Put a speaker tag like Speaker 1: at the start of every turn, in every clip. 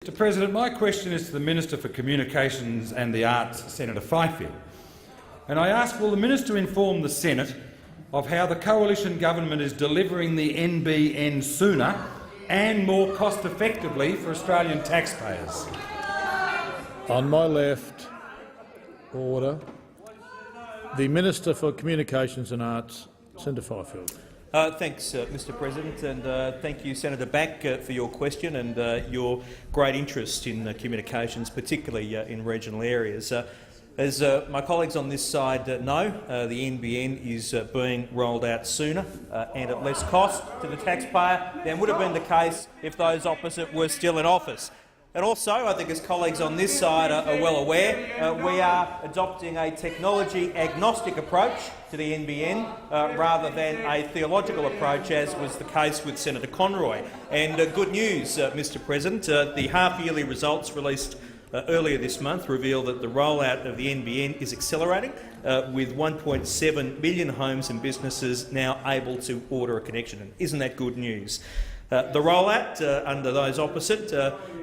Speaker 1: Mr President, my question is to the Minister for Communications and the Arts, Senator Fifield. And I ask, will the Minister inform the Senate of how the coalition government is delivering the NBN sooner and more cost-effectively for Australian taxpayers?
Speaker 2: On my left, order. The Minister for Communications and Arts, Senator Fifield.
Speaker 3: Thanks, Mr President, and thank you, Senator Back, for your question and your great interest in communications, particularly in regional areas. As my colleagues on this side know, the NBN is being rolled out sooner and at less cost to the taxpayer than would have been the case if those opposite were still in office. And also, I think as colleagues on this side are well aware, we are adopting a technology-agnostic approach to the NBN rather than a theological approach, as was the case with Senator Conroy. And good news, Mr President, the half-yearly results released earlier this month reveal that the rollout of the NBN is accelerating, with 1.7 million homes and businesses now able to order a connection. And isn't that good news? The rollout under those opposite,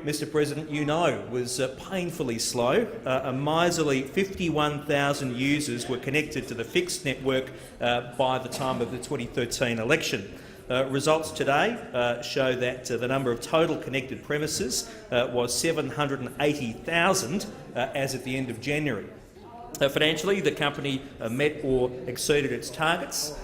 Speaker 3: Mr President, you know, was painfully slow. A miserly 51,000 users were connected to the fixed network by the time of the 2013 election. Results today show that the number of total connected premises was 780,000 as at the end of January. Financially, the company met or exceeded its targets,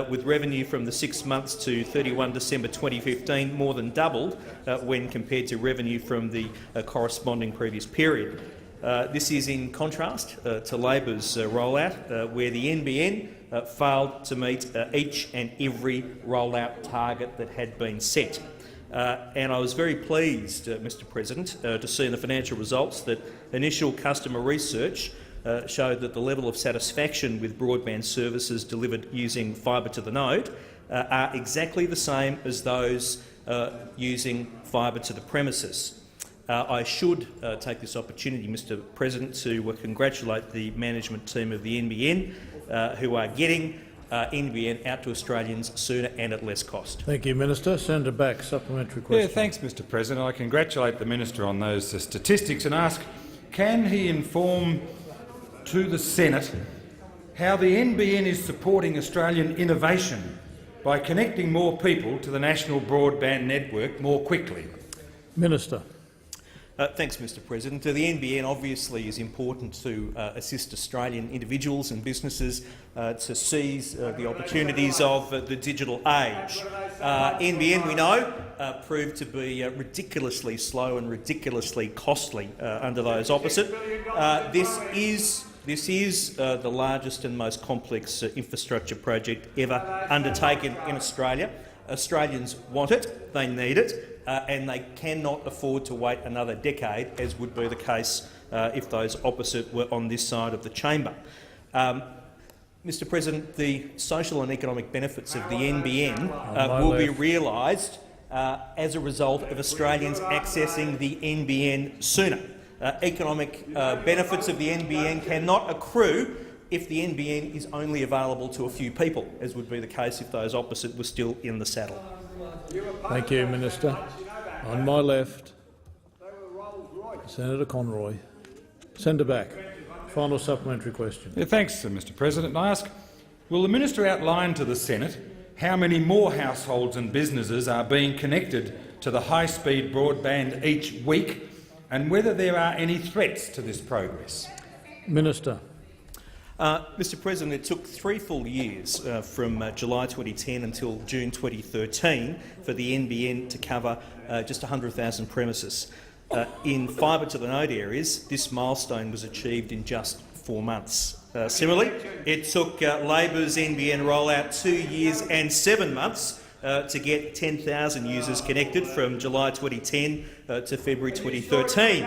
Speaker 3: with revenue from the 6 months to 31 December 2015 more than doubled when compared to revenue from the corresponding previous period. This is in contrast to Labor's rollout, where the NBN failed to meet each and every rollout target that had been set. And I was very pleased, Mr President, to see in the financial results that initial customer research showed that the level of satisfaction with broadband services delivered using fibre to the node are exactly the same as those using fibre to the premises. I should take this opportunity, Mr President, to congratulate the management team of the NBN, who are getting NBN out to Australians sooner and at less cost.
Speaker 2: Thank you, Minister. Senator Back, supplementary question.
Speaker 1: Yeah, thanks, Mr President. I congratulate the Minister on those statistics and ask, can he inform to the Senate how the NBN is supporting Australian innovation by connecting more people to the national broadband network more quickly?
Speaker 2: Minister.
Speaker 3: Thanks, Mr President. The NBN obviously is important to assist Australian individuals and businesses to seize the opportunities of the digital age. NBN, we know, proved to be ridiculously slow and ridiculously costly under those opposite. This is the largest and most complex infrastructure project ever undertaken in Australia. Australians want it, they need it, and they cannot afford to wait another decade, as would be the case if those opposite were on this side of the chamber. Mr President, the social and economic benefits of the NBN will be realised as a result of Australians accessing the NBN sooner. Economic benefits of the NBN cannot accrue if the NBN is only available to a few people, as would be the case if those opposite were still in the saddle.
Speaker 2: Thank you, Minister. On my left, Senator Conroy. Senator Back, final supplementary question.
Speaker 1: Yeah, thanks, Mr President. I ask, will the Minister outline to the Senate how many more households and businesses are being connected to the high-speed broadband each week, and whether there are any threats to this progress?
Speaker 2: Minister.
Speaker 3: Mr President, it took 3 full years from July 2010 until June 2013 for the NBN to cover just 100,000 premises. In fibre to the node areas, this milestone was achieved in just 4 months. Similarly, it took Labor's NBN rollout 2 years and 7 months to get 10,000 users connected from July 2010 to February 2013.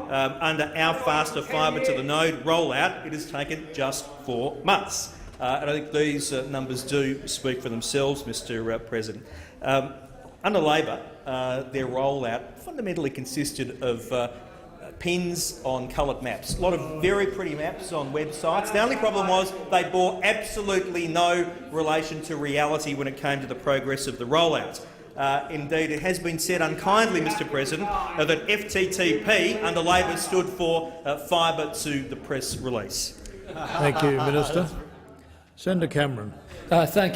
Speaker 3: Under our faster fibre to the node rollout, it has taken just 4 months. And I think these numbers do speak for themselves, Mr President. Under Labor, their rollout fundamentally consisted of pins on coloured maps. A lot of very pretty maps on websites. The only problem was they bore absolutely no relation to reality when it came to the progress of the rollout. Indeed, it has been said unkindly, Mr President, that FTTP under Labor stood for fibre to the press release.
Speaker 2: Thank you, Minister. Senator Cameron.
Speaker 4: Thank you.